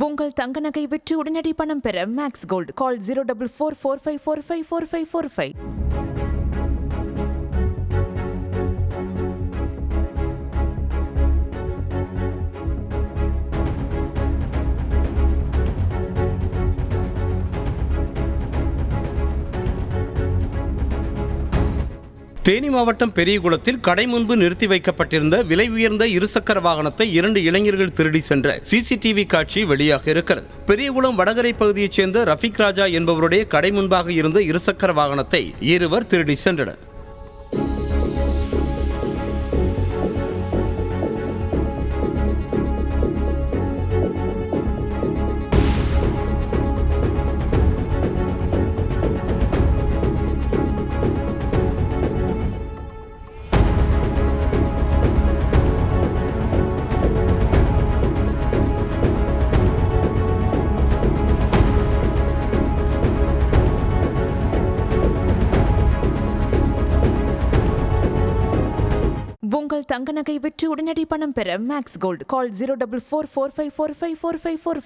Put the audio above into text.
உங்கள் தங்க நகை விற்று உடனடி பணம் பெற மேக்ஸ் கோல்ட் கால் 04445454545. தேனி மாவட்டம் பெரியகுளத்தில் கடை முன்பு நிறுத்தி வைக்கப்பட்டிருந்த விலை உயர்ந்த இருசக்கர வாகனத்தை 2 இளைஞர்கள் திருடி சென்ற சிசிடிவி காட்சி வெளியாக இருக்கிறது. பெரியகுளம் வடகரை பகுதியைச் சேர்ந்த ரஃபிக் ராஜா என்பவருடைய கடை முன்பாக இருந்த இருசக்கர வாகனத்தை இருவர் திருடி சென்றனர். உங்கள் தங்க நகை விற்று உடனடி பணம் பெற மேக்ஸ் கோல்ட் கால் 04445454545.